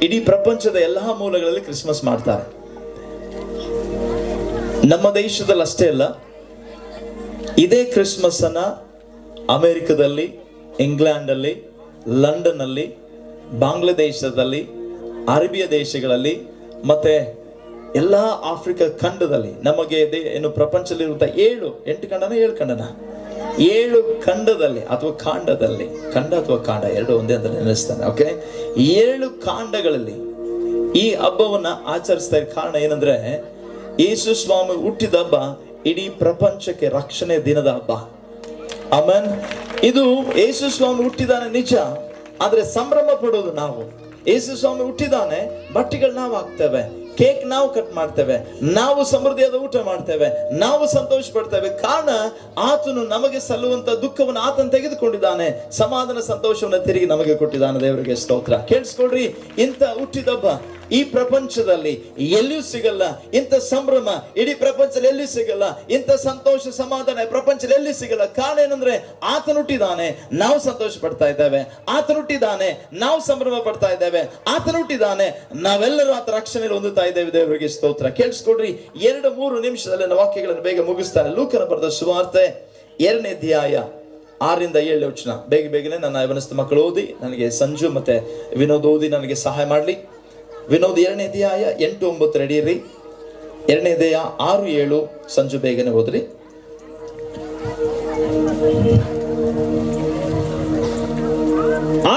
ಇಡೀ ಪ್ರಪಂಚದ ಎಲ್ಲಾ ಮೂಲಗಳಲ್ಲಿ ಕ್ರಿಸ್ಮಸ್ ಮಾಡ್ತಾರೆ. ನಮ್ಮ ದೇಶದಲ್ಲಿ ಅಷ್ಟೇ ಅಲ್ಲ, ಇದೇ ಕ್ರಿಸ್ಮಸ್ ಅನ್ನ ಅಮೆರಿಕದಲ್ಲಿ, ಇಂಗ್ಲೆಂಡ್ ಅಲ್ಲಿ, ಲಂಡನ್ ಅಲ್ಲಿ, ಬಾಂಗ್ಲಾದೇಶದಲ್ಲಿ, ಅರೇಬಿಯಾ ದೇಶಗಳಲ್ಲಿ, ಮತ್ತೆ ಎಲ್ಲಾ ಆಫ್ರಿಕಾ ಖಂಡದಲ್ಲಿ, ನಮಗೆ ಏನು ಪ್ರಪಂಚದಲ್ಲಿರುವಂತ 7 ಖಂಡದಲ್ಲಿ ಅಥವಾ ಕಾಂಡದಲ್ಲಿ, ಖಂಡ ಅಥವಾ ಕಾಂಡ ಎರಡು ಒಂದೇ ಅಂತ ನೆನೆಸ್ತಾನೆ. ಓಕೆ, 7 ಕಾಂಡಗಳಲ್ಲಿ ಈ ಹಬ್ಬವನ್ನ ಆಚರಿಸ್ತಾ ಇರೋ ಕಾರಣ ಏನಂದ್ರೆ, ಯೇಸು ಸ್ವಾಮಿ ಹುಟ್ಟಿದ ಹಬ್ಬ ಇಡೀ ಪ್ರಪಂಚಕ್ಕೆ ರಕ್ಷಣೆ ದಿನದ ಹಬ್ಬ. ಆಮೆನ್. ಇದು ಯೇಸು ಸ್ವಾಮಿ ಹುಟ್ಟಿದಾನೆ ನಿಜ, ಆದ್ರೆ ಸಂಭ್ರಮ ಪಡೋದು ನಾವು. ಯೇಸು ಸ್ವಾಮಿ ಹುಟ್ಟಿದಾನೆ, ಬಟ್ಟೆಗಳು ನಾವು ಹಾಕ್ತೇವೆ, ಕೇಕ್ ನಾವು ಕಟ್ ಮಾಡ್ತೇವೆ, ನಾವು ಸಮೃದ್ಧಿಯಾದ ಊಟ ಮಾಡ್ತೇವೆ, ನಾವು ಸಂತೋಷ ಪಡ್ತೇವೆ. ಕಾರಣ ಆತನು ನಮಗೆ ಸಲ್ಲುವಂತ ದುಃಖವನ್ನು ಆತನು ತೆಗೆದುಕೊಂಡಿದ್ದಾನೆ, ಸಮಾಧಾನ ಸಂತೋಷವನ್ನು ತಿರುಗಿ ನಮಗೆ ಕೊಟ್ಟಿದ್ದಾನೆ. ದೇವರಿಗೆ ಸ್ತೋತ್ರ. ಕೇಳಿಸ್ಕೊಳ್ರಿ, ಇಂಥ ಹುಟ್ಟಿದಬ್ಬ ಈ ಪ್ರಪಂಚದಲ್ಲಿ ಎಲ್ಲಿಯೂ ಸಿಗಲ್ಲ. ಇಂಥ ಸಂಭ್ರಮ ಇಡೀ ಪ್ರಪಂಚದಲ್ಲಿ ಎಲ್ಲಿ ಸಿಗಲ್ಲ. ಇಂಥ ಸಂತೋಷ ಸಮಾಧಾನ ಪ್ರಪಂಚದಲ್ಲಿ ಎಲ್ಲಿ ಸಿಗಲ್ಲ. ಕಾರಣ ಏನಂದ್ರೆ, ಆತನು ಹುಟ್ಟಿದಾನೆ, ನಾವು ಸಂತೋಷ ಪಡ್ತಾ ಇದ್ದೇವೆ. ಆತನು ಹುಟ್ಟಿದಾನೆ, ನಾವು ಸಂಭ್ರಮ ಪಡ್ತಾ ಇದ್ದೇವೆ. ಆತನು ಹುಟ್ಟಿದಾನೆ, ನಾವೆಲ್ಲರೂ ಆತ ರಕ್ಷಣೆಯಲ್ಲಿ ಹೊಂದುತ್ತಾ ಇದ್ದೇವೆ. ದೇವರಿಗೆ ಸ್ತೋತ್ರ. ಕೇಳಿಸ್ಕೊಡ್ರಿ, 2-3 ನಿಮಿಷದಲ್ಲಿ ವಾಕ್ಯಗಳನ್ನು ಬೇಗ ಮುಗಿಸ್ತಾರೆ. ಲೂಕನ ಬರೆದ ಸುವಾರ್ತೆ 2ನೇ ಅಧ್ಯಾಯ 6-7 ವಚನ. ಬೇಗನೆ ನನ್ನ ಯವನಸ್ಥ ಮಕ್ಕಳು ಓದಿ, ನನಗೆ ಸಂಜು ಮತ್ತೆ ವಿನೋದ್ ಓದಿ ನನಗೆ ಸಹಾಯ ಮಾಡಲಿ. ವಿನೋದ್ 2ನೇ ಅಧ್ಯಾಯ 8-9 ರೆಡಿ ಇರ್ರಿ. 2ನೇ ಅಧ್ಯಾಯ 6-7 ಸಂಜು ಬೇಗನೆ ಓದ್ರಿ.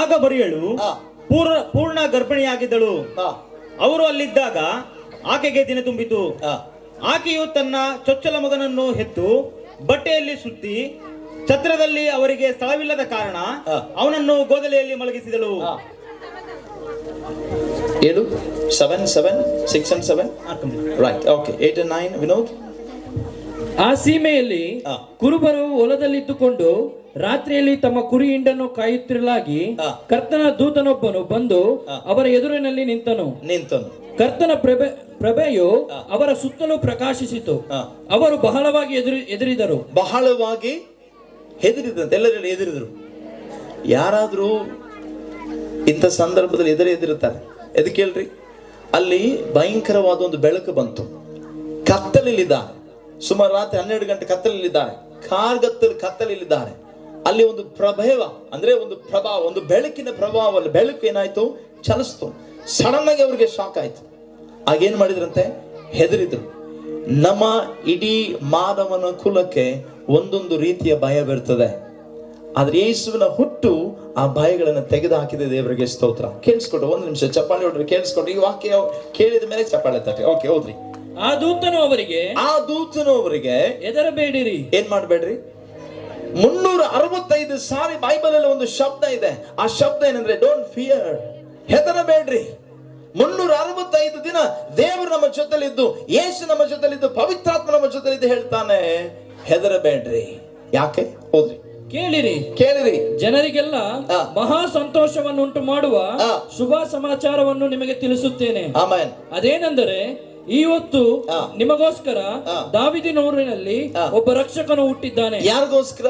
ಆಗ ಮರಿಯಳು ಪೂರ್ಣ ಗರ್ಭಿಣಿಯಾಗಿದ್ದಳು. ಅವರು ಅಲ್ಲಿದ್ದಾಗ ಆಕೆಗೆ ದಿನ ತುಂಬಿತು. ಆಕೆಯು ತನ್ನ ಚೊಚ್ಚಲ ಮಗನನ್ನು ಹೆತ್ತು ಬಟ್ಟೆಯಲ್ಲಿ ಸುತ್ತಿ ಛತ್ರದಲ್ಲಿ ಅವರಿಗೆ ಸ್ಥಳವಿಲ್ಲದ ಕಾರಣ ಅವನನ್ನು ಗೋದಲೆಯಲ್ಲಿ ಮಲಗಿಸಿದಳು. 7, 7, 6 and 7 right. Okay, 8 and 9 Vinod. ಆ ಸೀಮೆಯಲ್ಲಿ ಕುರುಬರು ಹೊಲದಲ್ಲಿದ್ದುಕೊಂಡು ರಾತ್ರಿಯಲ್ಲಿ ತಮ್ಮ ಕುರಿ ಹಿಂಡನ್ನು ಕಾಯುತ್ತಿರಲಾಗಿ ಕರ್ತನ ದೂತನೊಬ್ಬನು ಬಂದು ಅವರ ಎದುರಿನಲ್ಲಿ ನಿಂತನು. ಕರ್ತನ ಪ್ರಭೆಯು ಅವರ ಸುತ್ತಲೂ ಪ್ರಕಾಶಿಸಿತು. ಅವರು ಬಹಳವಾಗಿ ಹೆದರಿದರು. ಬಹಳವಾಗಿ ಹೆದರಿದಂತೆ, ಎಲ್ಲರಲ್ಲಿ ಹೆದರಿದರು. ಯಾರಾದ್ರೂ ಇಂಥ ಸಂದರ್ಭದಲ್ಲಿ ಎದುರಿರ್ತಾರೆ. ಎದಕ್ಕೆ ಹೇಳ್ರಿ, ಅಲ್ಲಿ ಭಯಂಕರವಾದ ಒಂದು ಬೆಳಕು ಬಂತು. ಕತ್ತಲಲ್ಲಿದ್ದಾರೆ, ಸುಮಾರು ರಾತ್ರಿ 12 ಗಂಟೆ ಕತ್ತಲಲ್ಲಿದ್ದಾರೆ, ಕತ್ತಲಲ್ಲಿದ್ದಾರೆ. ಅಲ್ಲಿ ಒಂದು ಪ್ರಭೇವ ಅಂದ್ರೆ ಒಂದು ಪ್ರಭಾವ, ಒಂದು ಬೆಳಕಿನ ಪ್ರಭಾವ. ಬೆಳಕು ಏನಾಯ್ತು, ಚಲಿಸ್ತು. ಸಡನ್ ಆಗಿ ಅವ್ರಿಗೆ ಶಾಕ್ ಆಯ್ತು. ಆಗೇನ್ ಮಾಡಿದ್ರಂತೆ, ಹೆದರಿದ್ರು. ನಮ್ಮ ಇಡೀ ಮಾನವನ ಕುಲಕ್ಕೆ ಒಂದೊಂದು ರೀತಿಯ ಭಯವಿರ್ತದೆ, ಆದ್ರೆ ಯೇಸುವಿನ ಹುಟ್ಟು ಆ ಭಯಗಳನ್ನು ತೆಗೆದು ಹಾಕಿದೆ. ದೇವರಿಗೆ ಸ್ತೋತ್ರ. ಕೇಳಿಸ್ಕೊಟ್ಟು 1 ನಿಮಿಷ ಚಪ್ಪಾಳೆ ಹೊಡ್ರಿ. ಕೇಳಿಸ್ಕೊಟ್ಟು, ಈ ವಾಕ್ಯ ಕೇಳಿದ ಮೇಲೆ ಚಪ್ಪಾಳೆ ತಟ್ಟೆ. ಓಕೆ, ಹೋದ್ರಿ. ಆ ದೂತನು ಅವರಿಗೆ ಹೆದರಬೇಡಿರಿ, ಏನ್ ಮಾಡ್ಬೇಡ್ರಿ. 365 ಸಾರಿ ಬೈಬಲ್ ಅಲ್ಲಿ ಒಂದು ಶಬ್ದ ಇದೆ. ಆ ಶಬ್ದ ಏನಂದ್ರೆ ಡೋಂಟ್ ಫಿಯರ್, ಹೆದರಬೇಡ್ರಿ. 365 ದಿನ ದೇವರು ನಮ್ಮ ಜೊತೆಲಿದ್ದು, ಯೇಸು ನಮ್ಮ ಜೊತೆಲಿದ್ದು, ಪವಿತ್ರಾತ್ಮ ನಮ್ಮ ಜೊತೆಲಿದ್ದು ಹೇಳ್ತಾನೆ, ಹೆದರಬೇಡ್ರಿ. ಯಾಕೆ? ಹೋದ್ರಿ, ಕೇಳಿರಿ. ಜನರಿಗೆಲ್ಲ ಮಹಾ ಸಂತೋಷವನ್ನು ಉಂಟು ಮಾಡುವ ಶುಭ ಸಮಾಚಾರವನ್ನು ನಿಮಗೆ ತಿಳಿಸುತ್ತೇನೆ. ಅದೇನೆಂದರೆ, ಈ ಹೊತ್ತು ನಿಮಗೋಸ್ಕರ ದಾವೀದಿನೂರಿನಲ್ಲಿ ಒಬ್ಬ ರಕ್ಷಕನು ಹುಟ್ಟಿದ್ದಾನೆ. ಯಾರಿಗೋಸ್ಕರ?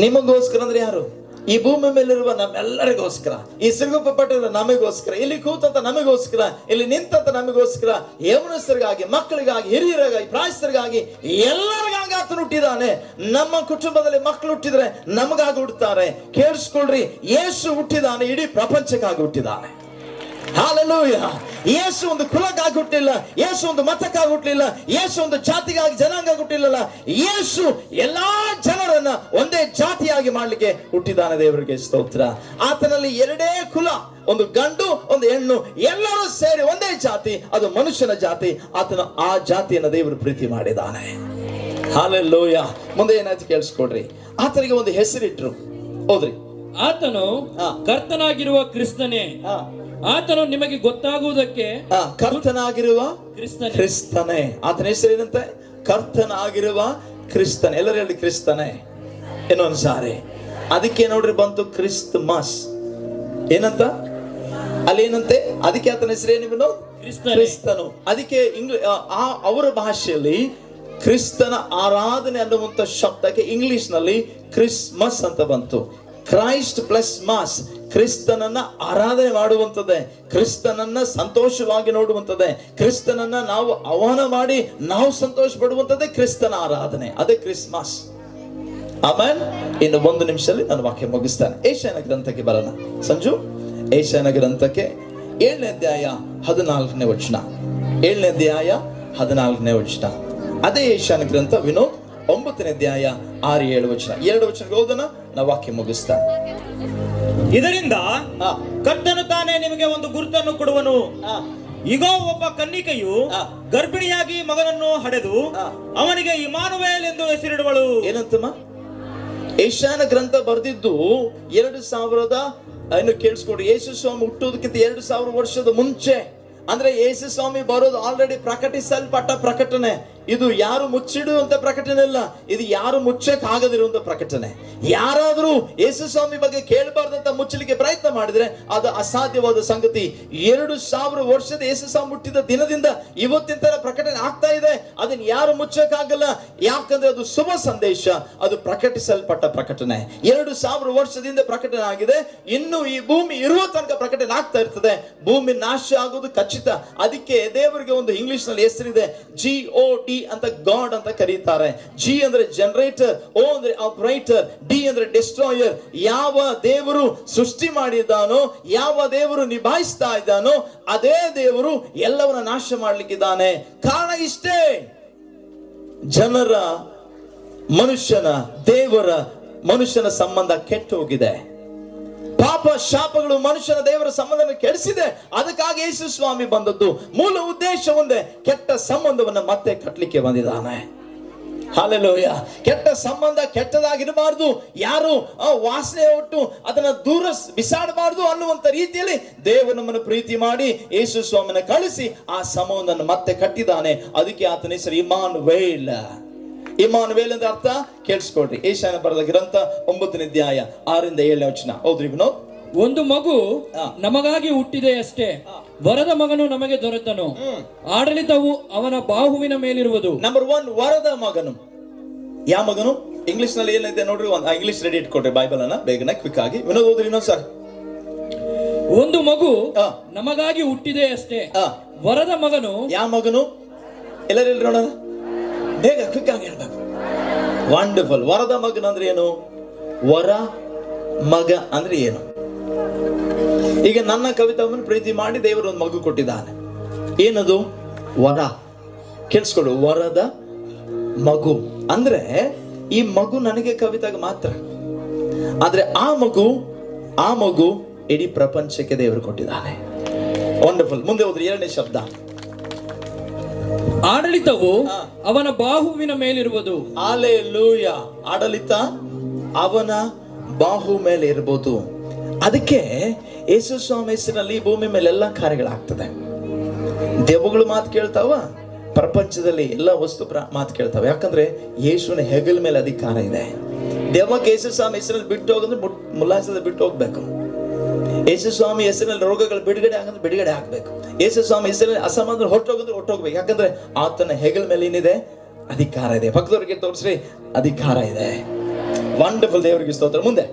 ನಿಮಗೋಸ್ಕರ ಅಂದ್ರೆ ಯಾರು? ಈ ಭೂಮಿ ಮೇಲಿರುವ ನಮ್ಮೆಲ್ಲರಿಗೋಸ್ಕರ, ಈ ಸಿರುಗುಪ್ಪ ಪಟ್ಟಣದ ನಮಗೋಸ್ಕರ, ಇಲ್ಲಿ ಕೂತಂತ ನಮಗೋಸ್ಕರ, ಇಲ್ಲಿ ನಿಂತಂತ ನಮಗೋಸ್ಕರ, ಯೌವನಸ್ಥರಿಗಾಗಿ, ಮಕ್ಕಳಿಗಾಗಿ, ಹಿರಿಯರಿಗಾಗಿ, ಪ್ರಾಯಸ್ಥರಿಗಾಗಿ, ಎಲ್ಲರಿಗಾಗಿ ಆತನು ಹುಟ್ಟಿದ್ದಾನೆ. ನಮ್ಮ ಕುಟುಂಬದಲ್ಲಿ ಮಕ್ಕಳು ಹುಟ್ಟಿದ್ರೆ ನಮಗಾಗಿ ಹುಟ್ಟುತ್ತಾರೆ. ಕೇಳಿಸ್ಕೊಳ್ರಿ, ಯೇಸು ಹುಟ್ಟಿದಾನೆ, ಇಡೀ ಪ್ರಪಂಚಕ್ಕಾಗಿ ಹುಟ್ಟಿದ್ದಾನೆ. ಹಲ್ಲೆಲೂಯಾ. ಯೇಸು ಒಂದು ಕುಲಕ್ಕಾಗಿ ಹುಟ್ಟಿಲ್ಲ, ಯೇಸು ಒಂದು ಮತಕ್ಕಾಗಿ ಹುಟ್ಟಲಿಲ್ಲ, ಯೇಸು ಒಂದು ಜಾತಿಗಾಗಿ ಜನಾಂಗ ಹುಟ್ಟಿಲ್ಲ. ಯೇಸು ಎಲ್ಲಾ ಜನರನ್ನ ಒಂದೇ ಜಾತಿಯಾಗಿ ಮಾಡ್ಲಿಕ್ಕೆ ಹುಟ್ಟಿದ್ದಾನೆ. ದೇವರಿಗೆ ಸ್ತೋತ್ರ. ಆತನಲ್ಲಿ 2 ಕುಲ, ಒಂದು ಗಂಡು ಒಂದು ಹೆಣ್ಣು, ಎಲ್ಲರೂ ಸೇರಿ ಒಂದೇ ಜಾತಿ, ಅದು ಮನುಷ್ಯನ ಜಾತಿ. ಆತನ ಆ ಜಾತಿಯನ್ನು ದೇವರು ಪ್ರೀತಿ ಮಾಡಿದ್ದಾನೆ. ಹಲ್ಲೆಲೂಯಾ. ಮುಂದೆ ಏನಾಯ್ತು ಕೇಳಿಸ್ಕೊಡ್ರಿ. ಆತನಿಗೆ ಒಂದು ಹೆಸರಿಟ್ರು. ಹೋದ್ರಿ. ಆತನು ಕರ್ತನಾಗಿರುವ ಕ್ರಿಸ್ತನೇ. ಆತನು ನಿಮಗೆ ಗೊತ್ತಾಗುವುದಕ್ಕೆ ಕರ್ತನಾಗಿರುವ ಕ್ರಿಸ್ತನೇ. ಆತನ ಹೆಸರೇನಂತೆ? ಕರ್ತನಾಗಿರುವ ಕ್ರಿಸ್ತನೇ. ಎಲ್ಲರೂ ಹೇಳಿ ಕ್ರಿಸ್ತನೇ. ಇನ್ನೊಂದು ಸಾರಿ. ಅದಕ್ಕೆ ನೋಡ್ರಿ ಬಂತು ಕ್ರಿಸ್ತಮಸ್. ಏನಂತ ಅಲ್ಲಿ ಏನಂತೆ? ಅದಕ್ಕೆ ಆತನ ಹೆಸರೇನು? ಕ್ರಿಸ್ತನು. ಅದಕ್ಕೆ ಅವರ ಭಾಷೆಯಲ್ಲಿ ಕ್ರಿಸ್ತನ ಆರಾಧನೆ ಅನ್ನುವಂತ ಶಬ್ದಕ್ಕೆ ಇಂಗ್ಲಿಷ್ ನಲ್ಲಿ ಕ್ರಿಸ್ಮಸ್ ಅಂತ ಬಂತು. ಕ್ರೈಸ್ಟ್ ಪ್ಲಸ್ ಮಾಸ್, ಕ್ರಿಸ್ತನನ್ನ ಆರಾಧನೆ ಮಾಡುವಂಥದ್ದೇ, ಕ್ರಿಸ್ತನನ್ನ ಸಂತೋಷವಾಗಿ ನೋಡುವಂಥದ್ದೇ, ಕ್ರಿಸ್ತನನ್ನ ನಾವು ಆಹ್ವಾನ ಮಾಡಿ ನಾವು ಸಂತೋಷ ಪಡುವಂಥದ್ದೇ ಕ್ರಿಸ್ತನ ಆರಾಧನೆ. ಅದೇ ಕ್ರಿಸ್ಮಸ್. ಆಮೇಲೆ ಇನ್ನು 1 ನಿಮಿಷದಲ್ಲಿ ನಾನು ವಾಕ್ಯ ಮುಗಿಸ್ತಾನೆ. ಏಷಯನ ಗ್ರಂಥಕ್ಕೆ ಬರೋಣ. ಸಂಜು, ಏಷಯನ ಗ್ರಂಥಕ್ಕೆ 7ನೇ ಅಧ್ಯಾಯ 14ನೇ ವಚನ. 7ನೇ ಅಧ್ಯಾಯ 14ನೇ ವಚನ. ಅದೇ ಏಷಯನ ಗ್ರಂಥ ವಿನೋದ್ 9ನೇ ಅಧ್ಯಾಯ 6-7 ವಚನ. 2 ವಚನಕ್ಕೆ ಹೋದನ ನಾವು ವಾಕ್ಯ ಮುಗಿಸ್ತಾನೆ. ಇದರಿಂದ ಕರ್ತನು ತಾನೇ ನಿಮಗೆ ಒಂದು ಗುರುತನ್ನು ಕೊಡುವನು. ಈಗ ಒಬ್ಬ ಕನ್ನಿಕೆಯು ಗರ್ಭಿಣಿಯಾಗಿ ಮಗನನ್ನು ಹಡೆದು ಅವನಿಗೆ ಇಮಾನುವೇಲ್ ಎಂದು ಹೆಸರಿಡುವಳು. ಏನಂತಮ್ಮ? ಏಷಯನ ಗ್ರಂಥ ಬರೆದಿದ್ದು 2000 ಇನ್ನು ಕೇಳಿಸ್ಕೊಡಿ, ಯೇಸು ಸ್ವಾಮಿ ಹುಟ್ಟೋದಕ್ಕಿಂತ 2000 ವರ್ಷದ ಮುಂಚೆ. ಅಂದ್ರೆ ಯೇಸು ಸ್ವಾಮಿ ಬರೋದು ಆಲ್ರೆಡಿ ಪ್ರಕಟಿಸಲ್ಪಟ್ಟ ಪ್ರಕಟಣೆ. ಇದು ಯಾರು ಮುಚ್ಚಿಡುವಂತ ಪ್ರಕಟಣೆ ಇಲ್ಲ, ಇದು ಯಾರು ಮುಚ್ಚಕ್ ಆಗದಿರುವಂತ ಪ್ರಕಟಣೆ. ಯಾರಾದ್ರೂ ಯೇಸು ಸ್ವಾಮಿ ಬಗ್ಗೆ ಕೇಳಬಾರ್ದಂತ ಮುಚ್ಚಲಿಕ್ಕೆ ಪ್ರಯತ್ನ ಮಾಡಿದ್ರೆ ಅದು ಅಸಾಧ್ಯವಾದ ಸಂಗತಿ. 2000 ವರ್ಷದ ಯೇಸು ಸ್ವಾಮಿ ಹುಟ್ಟಿದ ದಿನದಿಂದ ಇವತ್ತಿನ ತರ ಪ್ರಕಟಣೆ ಆಗ್ತಾ ಇದೆ. ಅದನ್ನ ಯಾರು ಮುಚ್ಚಕ್ ಆಗಲ್ಲ, ಯಾಕಂದ್ರೆ ಅದು ಶುಭ ಸಂದೇಶ, ಅದು ಪ್ರಕಟಿಸಲ್ಪಟ್ಟ ಪ್ರಕಟಣೆ. 2000 ವರ್ಷದಿಂದ ಪ್ರಕಟಣೆ ಆಗಿದೆ. ಇನ್ನು ಈ ಭೂಮಿ ಇರುವ ತನಕ ಪ್ರಕಟಣೆ ಆಗ್ತಾ ಇರ್ತದೆ. ಭೂಮಿ ನಾಶ ಆಗೋದು ಖಚಿತ. ಅದಕ್ಕೆ ದೇವರಿಗೆ ಒಂದು ಇಂಗ್ಲಿಷ್ ನಲ್ಲಿ ಹೆಸರಿದೆ, GOD ಅಂತ, ಗಾಡ್ ಅಂತ ಕರೀತಾರೆ. G ಅಂದ್ರೆ ಜನರೇಟರ್, O ಅಂದ್ರೆ ಆಪರೇಟರ್, D ಅಂದ್ರೆ ಡಿಸ್ಟ್ರಾಯರ್. ಯಾವ ದೇವರು ಸೃಷ್ಟಿ ಮಾಡಿದ್ದಾನೋ, ಯಾವ ದೇವರು ನಿಭಾಯಿಸ್ತಾ ಇದ್ದಾನೋ ಅದೇ ದೇವರು ಎಲ್ಲವನ್ನ ನಾಶ ಮಾಡ್ಲಿಕ್ಕಿದ್ದಾನೆ. ಕಾರಣ ಇಷ್ಟೇ, ಜನರ ಮನುಷ್ಯನ ಸಂಬಂಧ ಕೆಟ್ಟು ಹೋಗಿದೆ. ಪಾಪ ಶಾಪಗಳು ಮನುಷ್ಯನ ದೇವರ ಸಂಬಂಧವನ್ನು ಕೆಡಿಸಿದೆ. ಅದಕ್ಕಾಗಿ ಯೇಸು ಸ್ವಾಮಿ ಬಂದದ್ದು. ಮೂಲ ಉದ್ದೇಶ ಒಂದೇ, ಕೆಟ್ಟ ಸಂಬಂಧವನ್ನ ಮತ್ತೆ ಕಟ್ಟಲಿಕ್ಕೆ ಬಂದಿದ್ದಾನೆ. ಹಲ್ಲೆಲೂಯಾ. ಕೆಟ್ಟ ಸಂಬಂಧ ಕೆಟ್ಟದಾಗಿರಬಾರ್ದು, ಯಾರು ವಾಸನೆ ಒಟ್ಟು ಅದನ್ನ ದೂರ ಬಿಸಾಡಬಾರ್ದು ಅನ್ನುವಂತ ರೀತಿಯಲ್ಲಿ ದೇವರು ನಮ್ಮನ್ನು ಪ್ರೀತಿ ಮಾಡಿ ಯೇಸು ಸ್ವಾಮಿನ ಕಳಿಸಿ ಆ ಸಂಬಂಧವನ್ನು ಮತ್ತೆ ಕಟ್ಟಿದ್ದಾನೆ. ಅದಕ್ಕೆ ಆತನ ಹೆಸರು ಇಮಾನುವೇಲ್. ಇಮಾನುವೇಲ್ ಅಂದ್ರೆ ಅರ್ಥ ಕೇಳಿಸ್ಕೊಡ್ರಿ. ಏಷಯನ ಬರೆದ ಗ್ರಂಥ 9ನೇ ಅಧ್ಯಾಯ 6-7 ವಚನ. ಹೌದ್ರಿ ವಿನೋದ್? ಒಂದು ಮಗು ನಮಗಾಗಿ ಹುಟ್ಟಿದೆ ಅಷ್ಟೇ, ವರದ ಮಗನು ನಮಗೆ ದೊರೆತನು, ಆಡಳಿತವು ಅವನ ಬಾಹುವಿನ ಮೇಲಿರುವುದು. ನಂಬರ್ 1, ವರದ ಮಗನು. ಯಾವ ಮಗನು? ಇಂಗ್ಲಿಷ್ ನಲ್ಲಿ ಏನಿದೆ ನೋಡ್ರಿ, ಒಂದು ಇಂಗ್ಲಿಷ್ ರೆಡಿ ಇಟ್ಕೊಡ್ರಿ ಬೈಬಲ್ ಅನ್ನ ಬೇಗನೆ ಕ್ವಿಕ್ ಆಗಿ. ವಿನೋದ್ ಓದ್ರಿ ಇನ್ನೊಂದ್ ಸರ್. ಒಂದು ಮಗು ನಮಗಾಗಿ ಹುಟ್ಟಿದೆ ಅಷ್ಟೇ, ವರದ ಮಗನು. ಯಾವ ಮಗನು? ಎಲ್ಲರೂ ನೋಡೋಣ, ಬೇಗ ಕ್ವಿಕ್ ಆಗಿ ಹೇಳ್ಬೇಕು. ವಂಡರ್ಫುಲ್. ವರದ ಮಗನ ಅಂದ್ರೆ ಏನು? ವರ ಮಗ ಅಂದ್ರೆ ಏನು? ಈಗ ನನ್ನ ಕವಿತಾವನ್ನು ಪ್ರೀತಿ ಮಾಡಿ ದೇವರು ಒಂದು ಮಗು ಕೊಟ್ಟಿದ್ದಾನೆ. ಏನದು? ವರ. ಕೇಳಿಸ್ಕೊಡು, ವರದ ಮಗು ಅಂದ್ರೆ ಈ ಮಗು ನನಗೆ ಕವಿತಾಗ ಮಾತ್ರ, ಆದ್ರೆ ಆ ಮಗು ಇಡೀ ಪ್ರಪಂಚಕ್ಕೆ ದೇವರು ಕೊಟ್ಟಿದ್ದಾನೆ. ವಂಡರ್ಫುಲ್. ಮುಂದೆ ಹೋದ್ರೆ 2ನೇ ಶಬ್ದ, ಆಡಳಿತವು ಅವನ ಬಾಹುವಿನ ಮೇಲಿರುವುದು. ಹಲ್ಲೆಲೂಯಾ. ಆಡಳಿತ ಅವನ ಬಾಹು ಮೇಲೆ ಇರಬಹುದು. ಅದಕ್ಕೆ ಯೇಸು ಸ್ವಾಮಿ ಹೆಸರಿನಲ್ಲಿ ಭೂಮಿ ಮೇಲೆ ಎಲ್ಲ ಕಾರ್ಯಗಳಾಗ್ತದೆ. ದೆವ್ವಗಳು ಮಾತು ಕೇಳ್ತಾವ, ಪ್ರಪಂಚದಲ್ಲಿ ಎಲ್ಲ ವಸ್ತು ಮಾತು ಕೇಳ್ತಾವ. ಯಾಕಂದ್ರೆ ಯೇಸುವಿನ ಹೆಗಲ ಮೇಲೆ ಅಧಿಕಾರ ಇದೆ. ದೆವ್ವಕ್ಕೆ ಯೇಸು ಸ್ವಾಮಿ ಹೆಸರಲ್ಲಿ ಬಿಟ್ಟು ಹೋಗಂದ್ರೆ ಮುಲಾಸದ ಬಿಟ್ಟು ಹೋಗ್ಬೇಕು. ಯೇಸು ಸ್ವಾಮಿ ಹೆಸರಿನಲ್ಲಿ ರೋಗಗಳು ಬಿಡುಗಡೆ ಆಗ್ಬೇಕು. ಯೇಸು ಸ್ವಾಮಿ ಹೆಸರಲ್ಲಿ ಅಸಮಾಧಾನ ಹೊರಟೋಗ್ಬೇಕು. ಯಾಕಂದ್ರೆ ಆತನ ಹೆಗಲ ಮೇಲೆ ಏನಿದೆ? ಅಧಿಕಾರ ಇದೆ. ಭಕ್ತರಿಗೆ ತೋರಿಸ್ರಿ, ಅಧಿಕಾರ ಇದೆ. ವಂಡರ್ಫುಲ್. ದೇವರಿಗೆ ಸ್ತೋತ್ರ. ಮುಂದೆ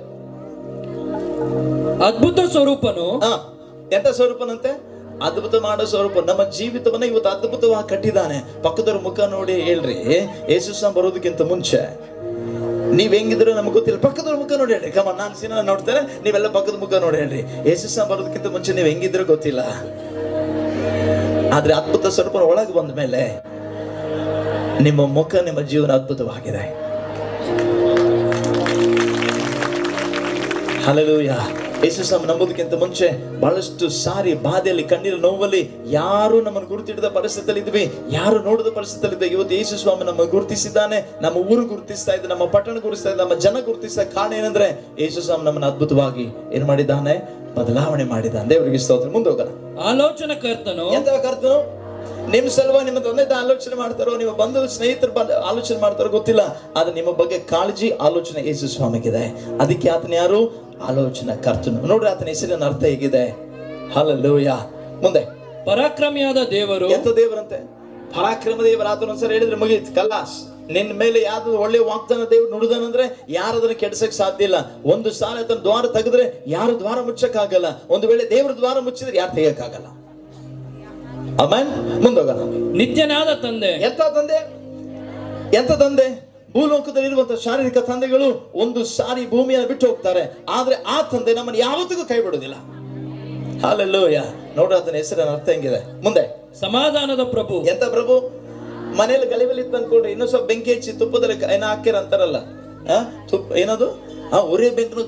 ಅದ್ಭುತ ಸ್ವರೂಪನು. ಎಂತ ಸ್ವರೂಪನಂತೆ? ಅದ್ಭುತ ಮಾಡೋ ಸ್ವರೂಪ. ನಮ್ಮ ಜೀವಿತವನ್ನ ಇವತ್ತು ಅದ್ಭುತವಾಗಿ ಕಟ್ಟಿದ್ದಾನೆ. ಪಕ್ಕದವ್ರ ಮುಖ ನೋಡಿ ಹೇಳ್ರಿ, ಯೇಸು ಸ್ವಾಮಿ ಬರೋದಕ್ಕಿಂತ ಮುಂಚೆ ನೀವ್ ಹೆಂಗಿದ್ರು ನಮ್ಗೆ ಗೊತ್ತಿಲ್ಲ. ಪಕ್ಕದವ್ರ ಮುಖ ನೋಡಿ ಹೇಳ್ರಿ. ಕಮ, ನಾನು ಸಿನಿಮಾ ನೋಡ್ತೇನೆ, ನೀವೆಲ್ಲ ಪಕ್ಕದ ಮುಖ ನೋಡಿ ಹೇಳ್ರಿ. ಯೇಸು ಸ್ವಾಮಿ ಬರೋದಕ್ಕಿಂತ ಮುಂಚೆ ನೀವ್ ಹೆಂಗಿದ್ರು ಗೊತ್ತಿಲ್ಲ, ಆದ್ರೆ ಅದ್ಭುತ ಸ್ವರೂಪ ಒಳಗೆ ಬಂದ ಮೇಲೆ ನಿಮ್ಮ ಮುಖ, ನಿಮ್ಮ ಜೀವನ ಅದ್ಭುತವಾಗಿದೆ. ಹಲ್ಲೆಲೂಯಾ. ಯೇಸು ಸ್ವಾಮಿ ನಂಬೋದಕ್ಕಿಂತ ಮುಂಚೆ ಬಹಳಷ್ಟು ಸಾರಿ ಬಾಧೆಯಲ್ಲಿ, ಕಣ್ಣೀರು, ನೋವಲ್ಲಿ ಯಾರು ನಮ್ಮನ್ನು ಗುರುತಿಡದ ಪರಿಸ್ಥಿತಿಯಲ್ಲಿ ಇದ್ವಿ, ಯಾರು ನೋಡದ ಪರಿಸ್ಥಿತಿಯಲ್ಲಿ ಇದ್ವಿ. ಇವತ್ತು ಯೇಸು ಸ್ವಾಮಿ ನಮ್ಮ ಗುರುತಿಸಿದ್ದಾನೆ. ನಮ್ಮ ಊರು ಗುರುತಿಸ್ತಾ ಇದೆ, ನಮ್ಮ ಪಟ್ಟಣ ಗುರುತಿಸ್ತಾ ಇದೆ, ನಮ್ಮ ಜನ ಗುರುತಿಸ್ತಾ. ಕಾರಣ ಏನಂದ್ರೆ ಯೇಸು ಸ್ವಾಮಿ ನಮ್ಮನ್ನು ಅದ್ಭುತವಾಗಿ ಏನ್ ಮಾಡಿದ್ದಾನೆ? ಬದಲಾವಣೆ ಮಾಡಿದ್ದಾನೆ. ದೇವರಿಗೆ ಸ್ತೋತ್ರ. ಮುಂದೆ ಹೋಗೋಣ. ಆಲೋಚನಾ ಕರ್ತನು. ಎಂತ ಕರ್ತನು? ನಿಮ್ ಸಲುವಾಗಿ ನಿಮ್ಮ ತಂದೆ ಆಲೋಚನೆ ಮಾಡ್ತಾರೋ, ನಿಮ್ಮ ಬಂಧು ಸ್ನೇಹಿತರು ಆಲೋಚನೆ ಮಾಡ್ತಾರೋ ಗೊತ್ತಿಲ್ಲ, ಆದ್ರೆ ನಿಮ್ಮ ಬಗ್ಗೆ ಕಾಳಜಿ, ಆಲೋಚನೆ ಯೇಸು ಸ್ವಾಮಿಗಿದೆ. ಅದಕ್ಕೆ ಆತನ ಯಾರು? ಆಲೋಚನಾ ಕರ್ತನು. ನೋಡ್ರಿ, ಆತನ ಹೆಸರಿನ ಅರ್ಥ ಹೇಗಿದೆ. ಹಲ್ಲೆಲೂಯಾ. ಮುಂದೆ ಪರಾಕ್ರಮಿಯಾದ ದೇವರು. ಎಂತ ದೇವರಂತೆ? ಪರಾಕ್ರಮ ದೇವರು. ಆತನ ಒಂದ್ಸರಿ ಹೇಳಿದ್ರೆ ಮುಗಿಯಿತು, ಕಲಾಸ್. ನಿನ್ನ ಮೇಲೆ ಯಾವ್ದು ಒಳ್ಳೆ ವಾಗ್ದಾನ ದೇವ್ರು ನುಡಿದಾನಂದ್ರೆ ಯಾರು ಅದನ್ನ ಕೆಡ್ಸಕ್ ಸಾಧ್ಯ ಇಲ್ಲ. ಒಂದು ಸಾಲ ಅದನ್ನ ದ್ವಾರ ತೆಗೆದ್ರೆ ಯಾರು ದ್ವಾರ ಮುಚ್ಚಕ್ಕಾಗಲ್ಲ. ಒಂದು ವೇಳೆ ದೇವ್ರ ದ್ವಾರ ಮುಚ್ಚಿದ್ರೆ ಯಾರು ತೆಗಿಯಕ್ಕಾಗಲ್ಲ. ಆಮೇನ್. ಮುಂದೋಗೋಣ. ನಿತ್ಯನಾದ ತಂದೆ. ಎಂತ ತಂದೆ? ಭೂಲೋಕದಲ್ಲಿರುವಂತಹ ಶಾರೀರಿಕ ತಂದೆಗಳು ಒಂದು ಸಾರಿ ಭೂಮಿಯನ್ನು ಬಿಟ್ಟು ಹೋಗ್ತಾರೆ, ಆದ್ರೆ ಆ ತಂದೆ ನಮ್ಮನ್ನು ಯಾವತ್ತಿಗೂ ಕೈ ಬಿಡುವುದಿಲ್ಲ. ಹಲ್ಲೆಲೂಯ. ನೋಡ್ರ ಅದನ್ನ ಹೆಸರಿನ ಅರ್ಥ ಹೆಂಗಿದೆ. ಮುಂದೆ ಸಮಾಧಾನದ ಪ್ರಭು. ಎಂತ ಪ್ರಭು? ಮನೇಲಿ ಗಲಿಬಲಿ ಇತ್ತು ಅನ್ಕೊಂಡ್ರೆ ಇನ್ನೂ ಸ್ವಲ್ಪ ಬೆಂಕಿ ಹಚ್ಚಿ ತುಪ್ಪದಲ್ಲಿ ಏನ ಹಾಕ್ಯಾರ ಅಂತಾರಲ್ಲ, ಏನದು ಉರೇ ಬೆಂಕನು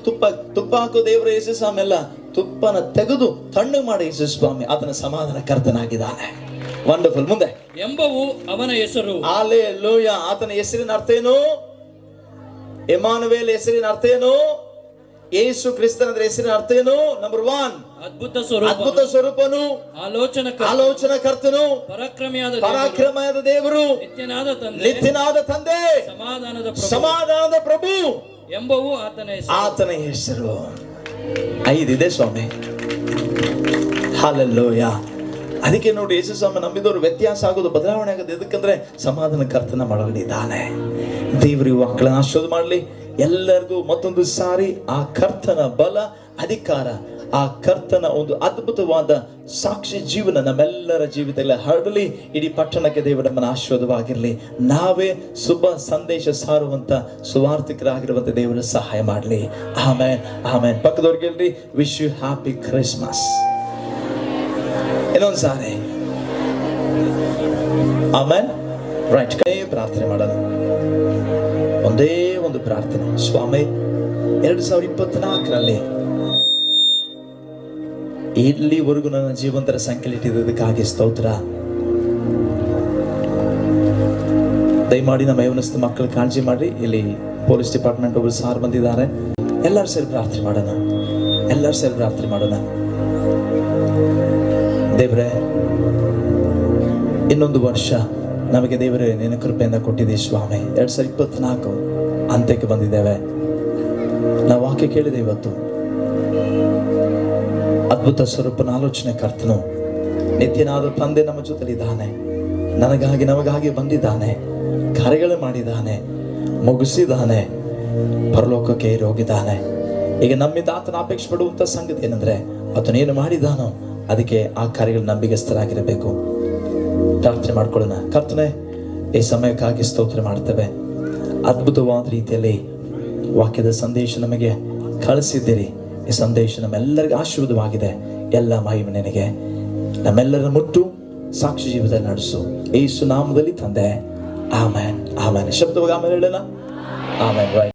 ತುಪ್ಪ ಹಾಕೋ ದೇವರ ಯೇಸು ಸ್ವಾಮಿ ಅಲ್ಲ, ತುಪ್ಪನ ತೆಗೆದು ತಣ್ಣು ಮಾಡಿ ಯೇಸು ಸ್ವಾಮಿ ಆತನ ಸಮಾಧಾನ ಕರ್ತನಾಗಿದ್ದಾನೆ. ವಂಡರ್ಫುಲ್. ಮುಂದೆ. ಎಂಬವು ಅವನ ಹೆಸರು. ಹಲ್ಲೆಲೂಯ. ಆತನ ಹೆಸರಿನ ಅರ್ಥ ಏನು? ಎಮಾನುವೇಲ್ ಹೆಸರಿನ ಅರ್ಥ ಏನು? ಯೇಸು ಕ್ರಿಸ್ತನ ಹೆಸರಿನ ಅರ್ಥ ಏನು? ನಂಬರ್ 1, ಅದ್ಭುತ ಸ್ವರೂಪನು, ಆಲೋಚನಾ ಕರ್ತನು, ಪರಾಕ್ರಮದ ದೇವರು, ನಿತ್ಯನಾದ ತಂದೆ, ಸಮಾಧಾನದ ಪ್ರಭು ಎಂಬವು ಆತನ ಹೆಸರು. 5 ಇದೆ ಸ್ವಾಮಿ. ಹಲ್ಲೆಲೂಯ. ಅದಕ್ಕೆ ನೋಡಿ ಯೇಸು ಸ್ವಾಮಿ ನಂಬಿದವರು ವ್ಯತ್ಯಾಸ ಆಗೋದು, ಬದಲಾವಣೆ ಆಗೋದು ಎದಕ್ಕಂದ್ರೆ ಸಮಾಧಾನ ಕರ್ತನ ಮಾಡಲಿದ್ದಾನೆ. ದೇವರು ಈ ಮಕ್ಕಳನ್ನ ಆಶೀರ್ವಾದ ಮಾಡಲಿ. ಎಲ್ಲರಿಗೂ ಮತ್ತೊಂದು ಸಾರಿ ಆ ಕರ್ತನ ಬಲ, ಅಧಿಕಾರ, ಆ ಕರ್ತನ ಒಂದು ಅದ್ಭುತವಾದ ಸಾಕ್ಷಿ ಜೀವನ ನಮ್ಮೆಲ್ಲರ ಜೀವಿತದಲ್ಲಿ ಹರಡಲಿ. ಇಡೀ ಪಟ್ಟಣಕ್ಕೆ ದೇವರ ನಮ್ಮನ್ನ ಆಶೀರ್ವಾದವಾಗಿರಲಿ. ನಾವೇ ಶುಭ ಸಂದೇಶ ಸಾರುವಂತ ಸುವಾರ್ಥಿಕರಾಗಿರುವಂತ ದೇವರ ಸಹಾಯ ಮಾಡಲಿ. ಆಮೇನ್, ಆಮೇನ್. ಪಕ್ಕದವ್ರಿಗೆ ಹೇಳ್ರಿ, ವಿಶ್ ಯು ಹ್ಯಾಪಿ ಕ್ರಿಸ್ಮಸ್. ಇನ್ನೊಂದು ಸಾರಿ ಆಮೇನ್. ರೈಟ್. ಪ್ರಾರ್ಥನೆ ಮಾಡೋಣ. ಒಂದೇ ಒಂದು ಪ್ರಾರ್ಥನೆ. ಸ್ವಾಮಿ, 2024ರಲ್ಲಿ ಇಲ್ಲಿವರೆಗೂ ನನ್ನ ಜೀವಂತರ ಸಂಖ್ಯೆಲಿಟ್ಟಿದ್ದಕ್ಕಾಗಿ ಸ್ತೋತ್ರ. ದಯಮಾಡಿ ನಮ್ಮ ಯೌವನಸ್ಥ ಮಕ್ಕಳು ಕಾಳಜಿ ಮಾಡಿ. ಇಲ್ಲಿ ಪೊಲೀಸ್ ಡಿಪಾರ್ಟ್ಮೆಂಟ್ ಒಬ್ಬರು ಸಾರ್ ಬಂದಿದ್ದಾರೆ. ಎಲ್ಲರೂ ಸೇರಿ ಪ್ರಾರ್ಥನೆ ಮಾಡೋಣ. ದೇವರೇ, ಇನ್ನೊಂದು ವರ್ಷ ನಮಗೆ ದೇವರೇ ನಿನ್ನ ಕೃಪೆಯಿಂದ ಕೊಟ್ಟಿದ್ದೀವಿ ಸ್ವಾಮಿ. 2024 ಅಂತ್ಯಕ್ಕೆ ಬಂದಿದ್ದೇವೆ. ನಾವು ವಾಕ್ಯ ಕೇಳಿದೆ ಇವತ್ತು. ಅದ್ಭುತ ಸ್ವರೂಪನ ಆಲೋಚನೆ ಕರ್ತನು, ನಿತ್ಯನಾದ ತಂದೆ ನಮ್ಮ ಜೊತೆಲಿದ್ದಾನೆ. ನಮಗಾಗಿ ಬಂದಿದ್ದಾನೆ, ಕಾರ್ಯಗಳು ಮಾಡಿದ್ದಾನೆ, ಮುಗಿಸಿದ್ದಾನೆ, ಪರಲೋಕಕ್ಕೆ ಹೋಗಿದ್ದಾನೆ. ಈಗ ನಮ್ಮಿಂದ ಆತನ ಅಪೇಕ್ಷೆ ಪಡುವಂತ ಸಂಗತಿ ಏನಂದ್ರೆ, ಆತನೇನು ಮಾಡಿದಾನೋ ಅದಕ್ಕೆ ಆ ಕಾರ್ಯಗಳು ನಂಬಿಗಸ್ತರಾಗಿರಬೇಕು. ಪ್ರಾರ್ಥನೆ ಮಾಡ್ಕೊಳ್ಳೋಣ. ಕರ್ತನೆ, ಈ ಸಮಯಕ್ಕಾಗಿ ಸ್ತೋತ್ರ ಮಾಡ್ತೇವೆ. ಅದ್ಭುತವಾದ ರೀತಿಯಲ್ಲಿ ವಾಕ್ಯದ ಸಂದೇಶ ನಮಗೆ ಕಳಿಸಿದ್ದೀರಿ. ಈ ಸಂದೇಶ ನಮ್ಮೆಲ್ಲರಿಗೂ ಆಶೀರ್ವಾದವಾಗಿದೆ. ಎಲ್ಲ ಮಹಿಮೆ ನಿನಗೆ. ನಮ್ಮೆಲ್ಲರ ಮುಟ್ಟು ಸಾಕ್ಷಿ ಜೀವಿತದಲ್ಲಿ ನಡೆಸು. ಯೇಸು ನಾಮದಲ್ಲಿ ತಂದೆ. ಆಮೇನ್, ಆಮೇನ್. ಶಬ್ದವಾಗಿ ಆಮೇಲೆ ಹೇಳೋಣ. ಆಮೇನ್.